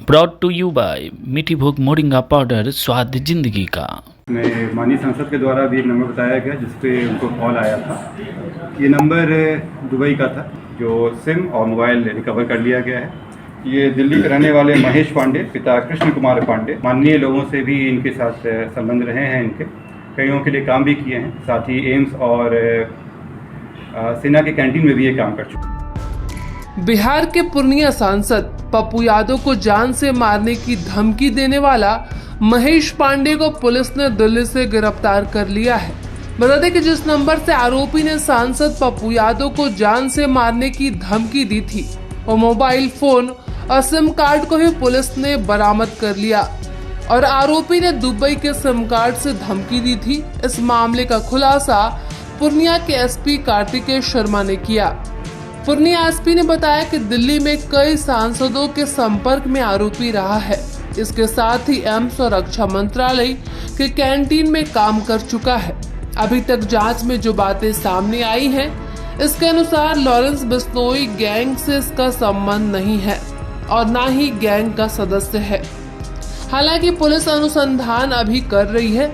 Brought to you bye मीठी भूख moringa powder, स्वाद जिंदगी का। में माननीय सांसद के द्वारा भी एक नंबर बताया गया जिस पे उनको कॉल आया था। ये नंबर दुबई का था, जो सिम और मोबाइल रिकवर कर लिया गया है। ये दिल्ली के रहने वाले महेश पांडे, पिता कृष्ण कुमार पांडे, माननीय लोगों से भी इनके साथ संबंध रहे हैं। इनके कईयों के लिए काम भी किए हैं, साथ ही एम्स और सेना के कैंटीन में भी ये काम कर चुके हैं। बिहार के पूर्णिया सांसद पप्पू यादव को जान से मारने की धमकी देने वाला महेश पांडे को पुलिस ने दिल्ली से गिरफ्तार कर लिया है। बता दें कि जिस नंबर से आरोपी ने सांसद पप्पू यादव को जान से मारने की धमकी दी थी, वो मोबाइल फोन और सिम कार्ड को भी पुलिस ने बरामद कर लिया और आरोपी ने दुबई के सिम कार्ड से धमकी दी थी। इस मामले का खुलासा पूर्णिया के एसपी कार्तिकेय शर्मा ने किया। पूर्णिया एसपी ने बताया कि दिल्ली में कई सांसदों के संपर्क में आरोपी रहा है। इसके साथ ही एम्स और रक्षा मंत्रालय के कैंटीन में काम कर चुका है। अभी तक जांच में जो बातें सामने आई हैं, इसके अनुसार लॉरेंस बिश्नोई गैंग से इसका संबंध नहीं है और न ही गैंग का सदस्य है। हालांकि पुलिस अनुसंधान अभी कर रही है।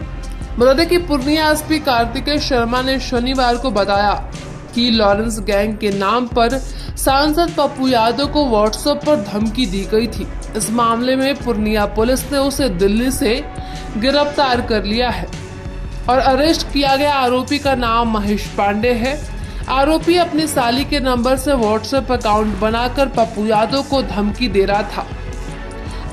बता दें कि पूर्णिया एसपी कार्तिकेय शर्मा ने शनिवार को बताया कि लॉरेंस गैंग के नाम पर सांसद पप्पू यादव को व्हाट्सएप पर धमकी दी गई थी। इस मामले में पूर्णिया पुलिस ने उसे दिल्ली से गिरफ्तार कर लिया है और अरेस्ट किया गया आरोपी का नाम महेश पांडे है। आरोपी अपनी साली के नंबर से व्हाट्सएप अकाउंट बनाकर पप्पू यादव को धमकी दे रहा था।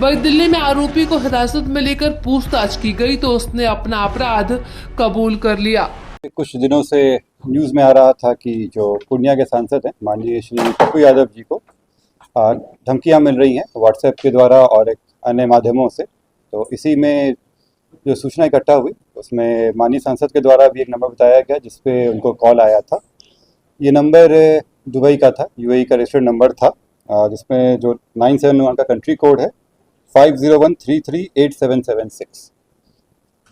वही दिल्ली में आरोपी को हिरासत में लेकर पूछताछ की गई तो उसने अपना अपराध कबूल कर लिया। कुछ दिनों से न्यूज़ में आ रहा था कि जो पूर्णिया के सांसद हैं माननीय श्री पप्पू यादव जी को धमकियां मिल रही हैं व्हाट्सएप के द्वारा और एक अन्य माध्यमों से। तो इसी में जो सूचना इकट्ठा हुई उसमें माननीय सांसद के द्वारा भी एक नंबर बताया गया जिस पे उनको कॉल आया था। ये नंबर दुबई का था, यूएई का रजिस्टर्ड नंबर था, जिसमें जो 971 का कंट्री कोड है 5013387776।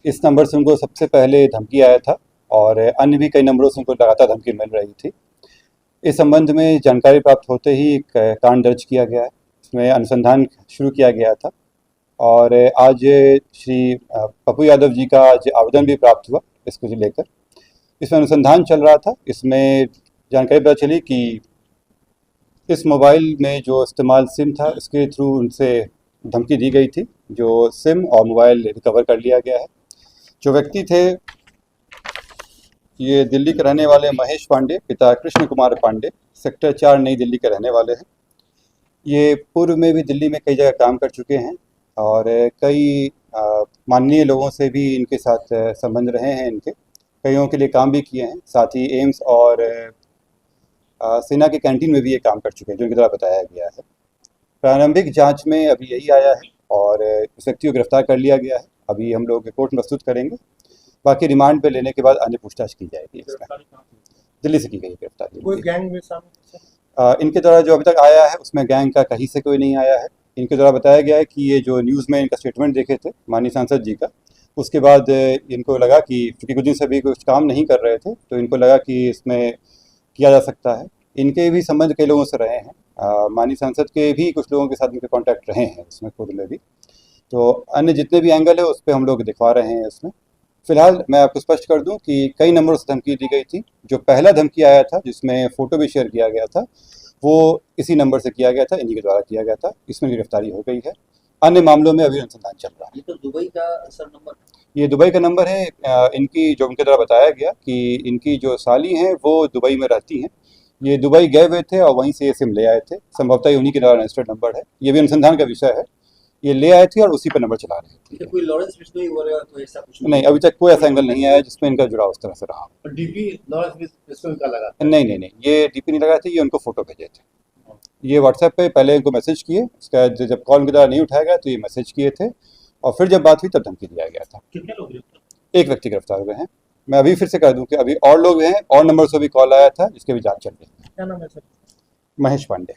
इस नंबर से उनको सबसे पहले धमकी आया था और अन्य भी कई नंबरों से उनको लगातार धमकी मिल रही थी। इस संबंध में जानकारी प्राप्त होते ही एक कांड दर्ज किया गया है, इसमें अनुसंधान शुरू किया गया था और आज श्री पप्पू यादव जी का आज आवेदन भी प्राप्त हुआ इसको लेकर। इसमें अनुसंधान चल रहा था। इसमें जानकारी पता चली कि इस मोबाइल में जो इस्तेमाल सिम था इसके थ्रू उनसे धमकी दी गई थी। जो सिम और मोबाइल रिकवर कर लिया गया है। जो व्यक्ति थे ये दिल्ली के रहने वाले महेश पांडे, पिता कृष्ण कुमार पांडे, सेक्टर 4 नई दिल्ली के रहने वाले हैं। ये पूर्व में भी दिल्ली में कई जगह काम कर चुके हैं और कई माननीय लोगों से भी इनके साथ संबंध रहे हैं। इनके कईयों के लिए काम भी किए हैं, साथ ही एम्स और सेना के कैंटीन में भी ये काम कर चुके हैं, जो इनके द्वारा बताया गया है। प्रारंभिक जांच में अभी यही आया है और इस व्यक्ति को गिरफ्तार कर लिया गया है। अभी हम लोग कोर्ट में प्रस्तुत करेंगे, बाकी रिमांड पे लेने के बाद अन्य पूछताछ की जाएगी। इसका दिल्ली से की गई गिरफ्तारी। कोई गैंग में शामिल? इनके द्वारा जो अभी तक आया है उसमें गैंग का कहीं से कोई नहीं आया है। इनके द्वारा बताया गया है कि ये जो न्यूज़ में इनका स्टेटमेंट देखे थे माननीय सांसद जी का, उसके बाद इनको लगा कि चूँकि कुछ दिन से भी कुछ काम नहीं कर रहे थे तो इनको लगा कि इसमें किया जा सकता है। इनके भी संबंध कई लोगों से रहे हैं, माननीय सांसद के भी कुछ लोगों के साथ इनके कॉन्टैक्ट रहे हैं इसमें खुद में भी। तो अन्य जितने भी एंगल है उस पर हम लोग दिखवा रहे हैं इसमें। फिलहाल मैं आपको स्पष्ट कर दूं कि कई नंबरों से धमकी दी गई थी। जो पहला धमकी आया था जिसमें फ़ोटो भी शेयर किया गया था वो इसी नंबर से किया गया था, इन्हीं के द्वारा किया गया था। इसमें गिरफ्तारी हो गई है। अन्य मामलों में अभी अनुसंधान चल रहा है। ये तो दुबई का सर नंबर, ये दुबई का नंबर है। इनकी जो उनके द्वारा बताया गया कि इनकी जो साली हैं वो दुबई में रहती हैं। ये दुबई गए हुए थे और वहीं से ये सिम ले आए थे। संभवतः उन्हीं के द्वारा रजिस्टर्ड नंबर है। ये भी अनुसंधान का विषय है। ये ले आए थे और उसी पर नंबर चला रहे थे। कोई लॉरेंस बिश्नोई वगैरह तो ऐसा कुछ नहीं, अभी तक कोई ऐसा एंगल नहीं आया जिसमें इनका जुड़ाव उस तरह से रहा। डीपी लॉरेंस बिश्नोई का लगा? नहीं, ये डीपी नहीं लगाए थे, ये उनको फोटो भेजे थे। ये व्हाट्सएप पे पहले इनको मैसेज किए, उसके बाद जब कॉल उनके द्वारा नहीं उठाया गया तो ये मैसेज किए थे और फिर जब बात हुई तब धमकी दिया गया था। कितने लोग गिरफ्तार? एक व्यक्ति गिरफ्तार हुए हैं। मैं अभी फिर से कह दूं कि अभी और लोग हैं और नंबर से भी कॉल आया था जिसके भी जांच चल रही है। क्या नाम है सर? महेश पांडे।